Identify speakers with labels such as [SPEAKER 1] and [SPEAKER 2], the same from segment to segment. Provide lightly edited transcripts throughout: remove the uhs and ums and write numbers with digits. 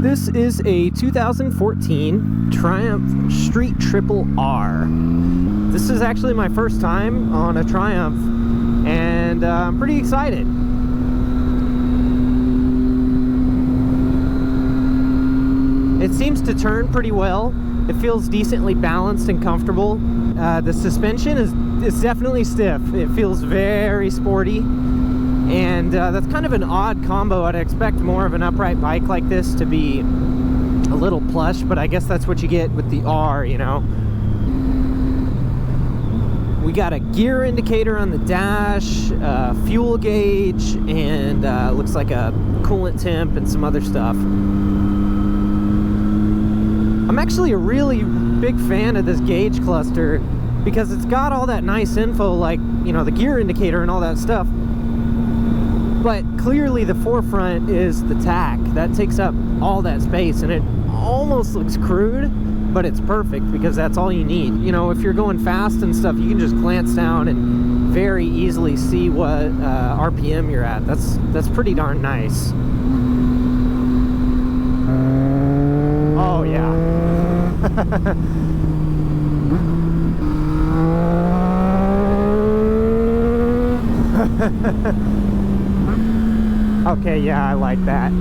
[SPEAKER 1] This is a 2014 Triumph Street Triple R. This is actually my first time on a Triumph, and I'm pretty excited. It seems to turn pretty well. It feels decently balanced and comfortable. The suspension is definitely stiff. It feels very sporty, and that's kind of an odd combo. I'd expect more of an upright bike like this to be a little plush, but I guess that's what you get with the R, you know. We got a gear indicator on the dash, fuel gauge, and looks like a coolant temp and some other stuff. I'm actually a really big fan of this gauge cluster because it's got all that nice info, like, you know, the gear indicator and all that stuff. But clearly the forefront is the tach. That takes up all that space, and it almost looks crude, but it's perfect because that's all you need. You know, if you're going fast and stuff, you can just glance down and very easily see what RPM you're at. That's pretty darn nice. Oh yeah. Okay, yeah, I like that.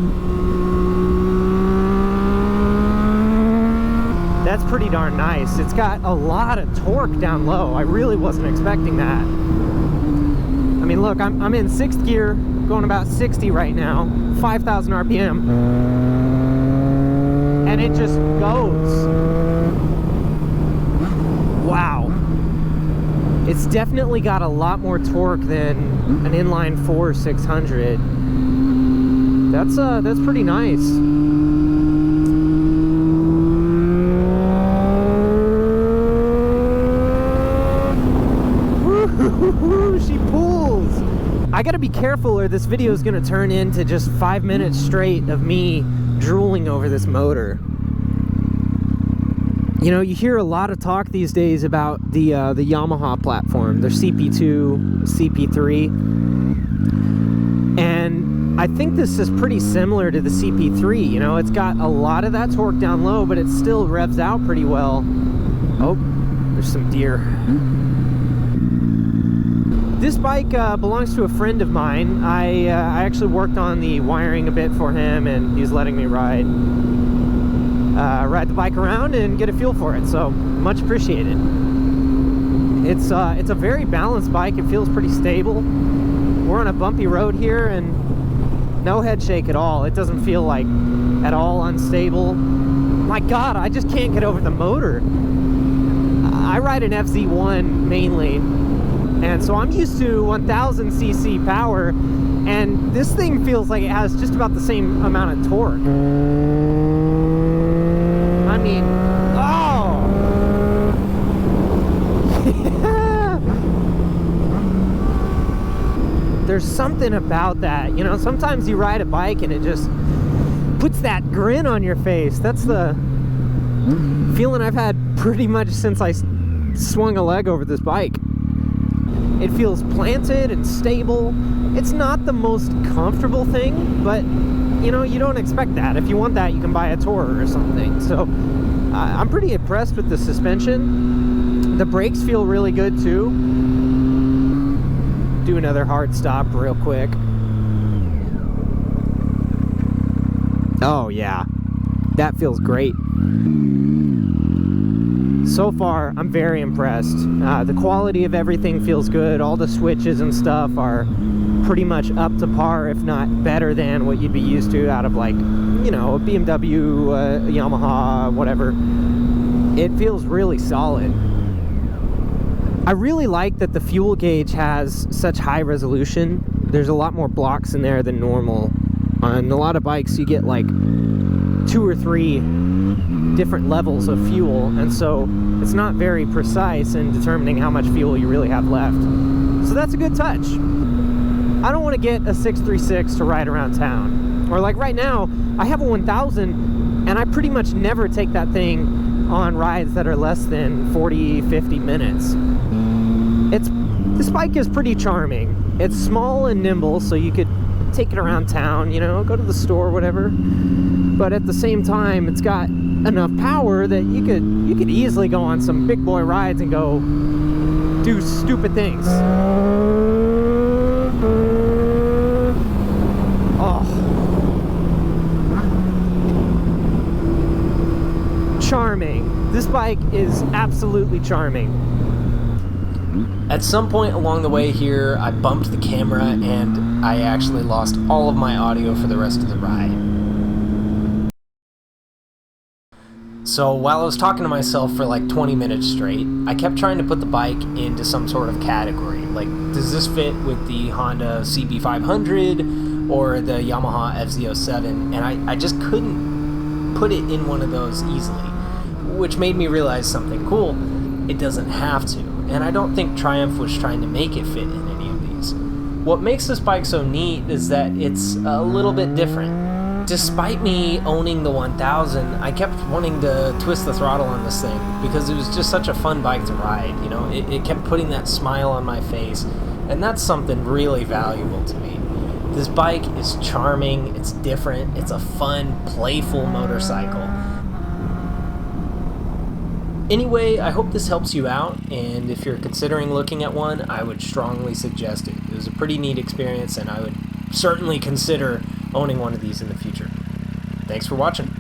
[SPEAKER 1] That's pretty darn nice. It's got a lot of torque down low. I really wasn't expecting that. I mean, look, I'm in 6th gear, going about 60 right now, 5,000 RPM. And it just goes. Wow. It's definitely got a lot more torque than an inline 4 600. That's pretty nice. Woo-hoo-hoo-hoo, she pulls. I gotta be careful or this video is gonna turn into just 5 minutes straight of me drooling over this motor. You know, you hear a lot of talk these days about the Yamaha platform, their CP2, CP3, and I think this is pretty similar to the CP3. You know, it's got a lot of that torque down low, but it still revs out pretty well. Oh, there's some deer. This bike belongs to a friend of mine. I actually worked on the wiring a bit for him, and he's letting me ride the bike around and get a feel for it, so much appreciated. It's a very balanced bike. It feels pretty stable. We're on a bumpy road here and no head shake at all. It doesn't feel like at all unstable. My God, I just can't get over the motor. I ride an FZ1 mainly, and so I'm used to 1000cc power, and this thing feels like it has just about the same amount of torque. I mean, oh! There's something about that, you know, sometimes you ride a bike and it just puts that grin on your face. That's the feeling I've had pretty much since I swung a leg over this bike. It feels planted and stable. It's not the most comfortable thing, but you know, you don't expect that. If you want that, you can buy a Tourer or something. So I'm pretty impressed with the suspension. The brakes feel really good too. Do another hard stop real quick. Oh yeah, that feels great. So far, I'm very impressed. The quality of everything feels good. All the switches and stuff are pretty much up to par, if not better than what you'd be used to out of, like, you know, a BMW, Yamaha, whatever. It feels really solid. I really like that the fuel gauge has such high resolution. There's a lot more blocks in there than normal. On a lot of bikes, you get like 2 or 3 different levels of fuel, and so it's not very precise in determining how much fuel you really have left. So that's a good touch. I don't want to get a 636 to ride around town. Or like right now, I have a 1000, and I pretty much never take that thing on rides that are less than 40-50 minutes. This bike is pretty charming. It's small and nimble, so you could take it around town, you know, go to the store, whatever. but at the same time, it's got enough power that you could easily go on some big boy rides and go do stupid things. Oh, charming. This bike is absolutely charming. At some point along the way here, I bumped the camera and I actually lost all of my audio for the rest of the ride. So while I was talking to myself for like 20 minutes straight, I kept trying to put the bike into some sort of category. Like, does this fit with the Honda CB500 or the Yamaha FZ07? And I just couldn't put it in one of those easily, which made me realize something cool. It doesn't have to. And I don't think Triumph was trying to make it fit in any of these. What makes this bike so neat is that it's a little bit different. Despite me owning the 1000, I kept wanting to twist the throttle on this thing because it was just such a fun bike to ride. You know, it kept putting that smile on my face, and that's something really valuable to me. This bike is charming, it's different, it's a fun, playful motorcycle. Anyway, I hope this helps you out, and if you're considering looking at one, I would strongly suggest it. It was a pretty neat experience, and I would certainly consider owning one of these in the future. Thanks for watching.